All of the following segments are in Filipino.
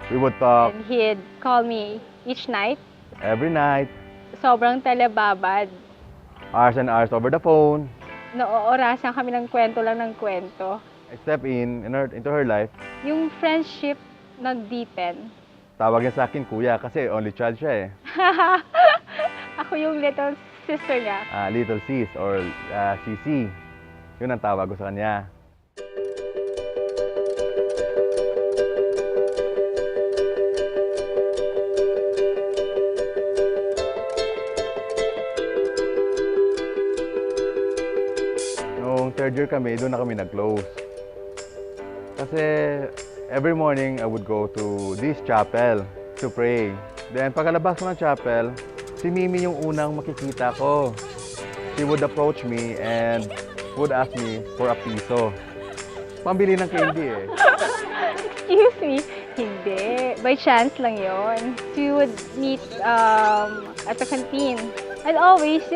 We would talk And he'd call me each night. every night, Sobrang telebabad. hours and hours over the phone. Noorasan kami ng kwento lang ng kwento. I step into her life. Yung friendship nag-deepen. Tawag niya sa akin kuya kasi only child siya eh. Ako yung little sister niya. Little sis or CC. Yun ang tawag ko sa kanya. Noong third year kami, doon na kami nag-close. Kasi every morning I would go to this chapel to pray. Then pagkalabas ko ng chapel, si Mimi yung unang makikita ko. She would approach me and would ask me for a piso. Pambili ng candy eh. Excuse me. Hindi. By chance lang yon. We would meet at the canteen. And always,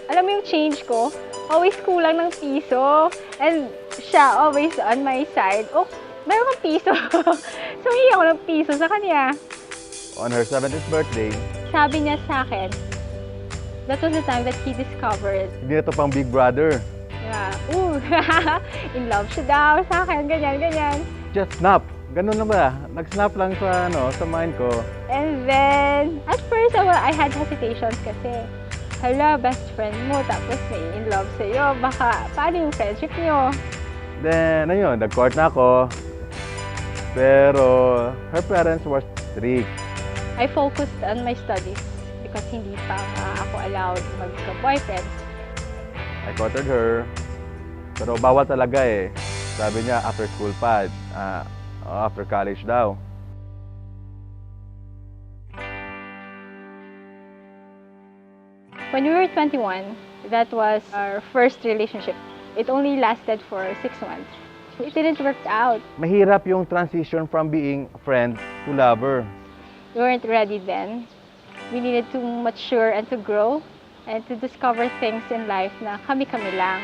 alam mo yung change ko, always kulang ng piso. And siya always on my side. Oh, meron kang piso. So, hihingi ako ng piso sa kanya. On her 70th birthday, Sabi niya sa akin, that was the time that he discovered hindi na to pang Big Brother. na, in love siya daw sa akin, ganyan, ganyan. Just snap. Ganun na ba? Nag-snap lang sa mind ko. And then, at first, I had hesitations kasi, hala, best friend mo, tapos may in love sa'yo, baka, paano yung friendship niyo? Then, ayun, nag-court na ako. Pero, her parents were strict. I focused on my studies because hindi pa nga ako allowed magka-boyfriend. I courted her. Pero bawal talaga eh. Sabi niya, after school pa, after college daw. When we were 21, that was our first relationship. It only lasted for 6 months. It didn't work out. Mahirap yung transition from being friend to lover. We weren't ready then. We needed to mature and to grow and to discover things in life na kami-kami lang.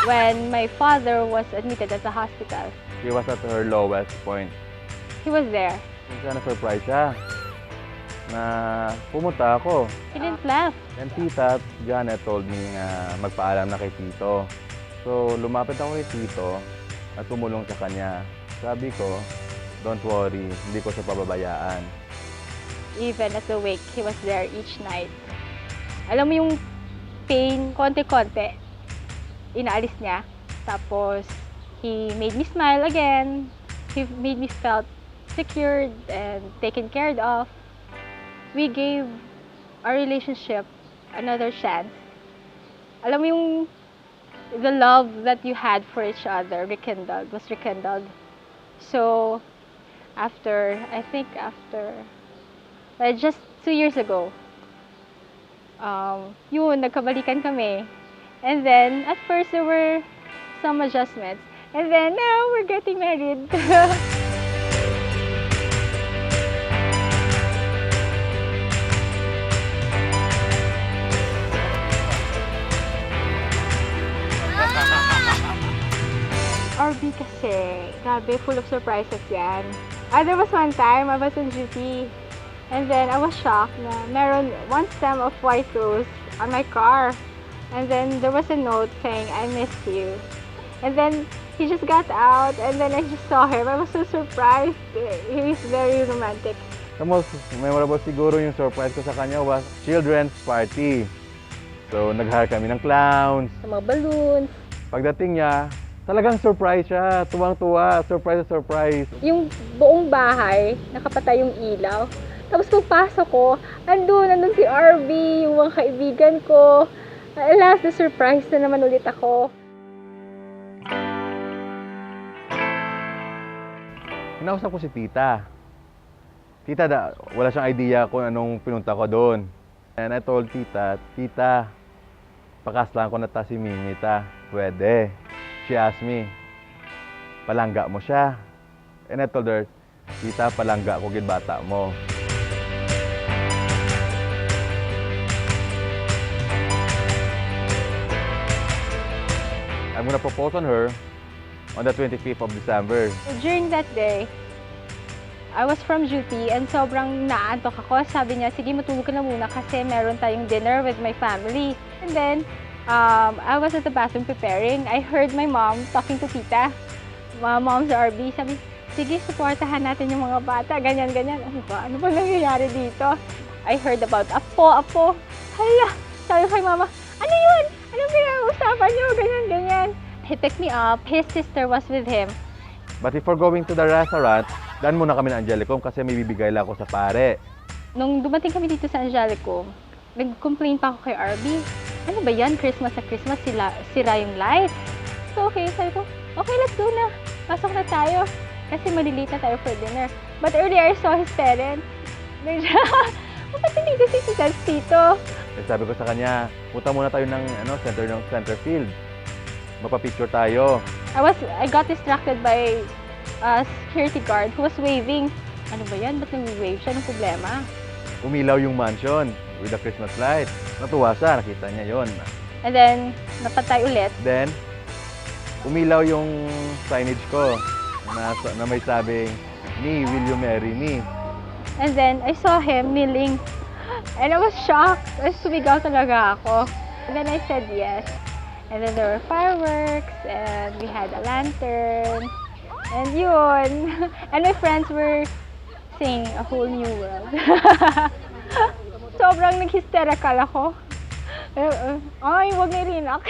When my father was admitted at the hospital, She was at her lowest point. he was there. Minsan na-surprise siya na pumunta ako. He didn't laugh. And tita Janet told me nga magpaalam na kay tito. So lumapit ako kay tito at tumulong sa kanya. Sabi ko, don't worry, hindi ko siya pababayaan. Even at the wake, he was there each night. Alam mo yung pain, konti-konti, inaalis niya. Tapos, he made me smile again. He made me felt secured and taken care of. We gave our relationship another chance. Alam mo yung the love that you had for each other was rekindled. So, just 2 years ago, nagkabalikan kami. And then, at first, there were some adjustments. And then, now, we're getting married. RB kasi, grabe, full of surprises yan. There was one time, I was on duty. And then, I was shocked na meron one stem of white rose on my car. And then, there was a note saying, I miss you. And then, he just got out, and then I just saw him. I was so surprised. He's very romantic. The most memorable siguro yung surprise ko sa kanya was children's party. So nag-hire kami ng clowns. Sa mga balloons. Pagdating niya, talagang surprise siya. Tuwang-tuwa, surprise na surprise. Yung buong bahay, nakapatay yung ilaw. Tapos pagpasok ko, nandun si RB, yung mga kaibigan ko. Alas, na-surprise na naman ulit ako. Kinausap ko si tita. Tita, wala siyang idea kung anong pinunta ko doon. And I told tita, tita, pakaslan ko na ta si Mimi ta. Pwede. She asked me, palangga mo siya. And I told her, tita, palangga ko gid bata mo. I'm gonna propose on her on the 25th of December. During that day, I was from duty and sobrang naantok ako. Sabi niya, sige matulog ka na muna kasi meron tayong dinner with my family. And then, I was at the bathroom preparing. I heard my mom talking to tita. Mom's RB. Sabi, sige, supportahan natin yung mga bata. Ganyan, ganyan. Ano ba nangyayari dito? I heard about apo. Hala! Sabi ko kay mama, ano yun? Anong pinag-uusapan niyo? Ganyan, ganyan. He picked me up. His sister was with him. But before going to the restaurant, daan muna kami ng Angelicum kasi may bibigay lang ako sa pare. Nung dumating kami dito sa Angelicum, nag-complain pa ako kay RB. Ano ba yan? Christmas sa Christmas, sira yung lights. So okay, sabi ko, okay, let's go na. Pasok na tayo. Kasi malilate na tayo for dinner. But earlier, I saw his parents. Ba't dito si Tita Tito? Eh, sabi ko sa kanya, punta muna tayo ng center field. Magpa-picture tayo. I got distracted by a security guard who was waving. Ano ba yan? Ba't nag-wave siya? Anong problema? Umilaw yung mansion with the Christmas light. Natuwa siya, nakita niya yon. And then, napatay ulit. Then, umilaw yung signage ko na may sabing, "Me, will you marry me?" And then, I saw him kneeling. And I was shocked. Sumigaw talaga ako. And then I said yes. And then there were fireworks, and we had a lantern. And yun. And my friends were singing A Whole New World. Sobrang nag-hysterical ako. Ay, wag nirinak.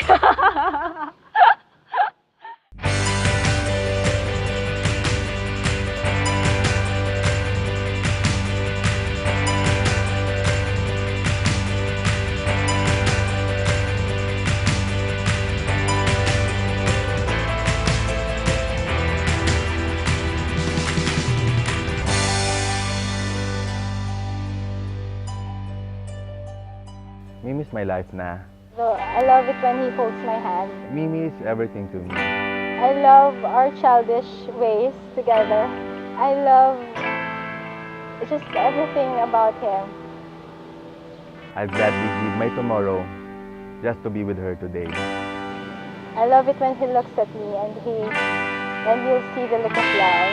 Mimi is my life na. So, I love it when he holds my hand. Mimi is everything to me. I love our childish ways together. I love just everything about him. I'd gladly give my tomorrow just to be with her today. I love it when he looks at me and you'll see the look of love.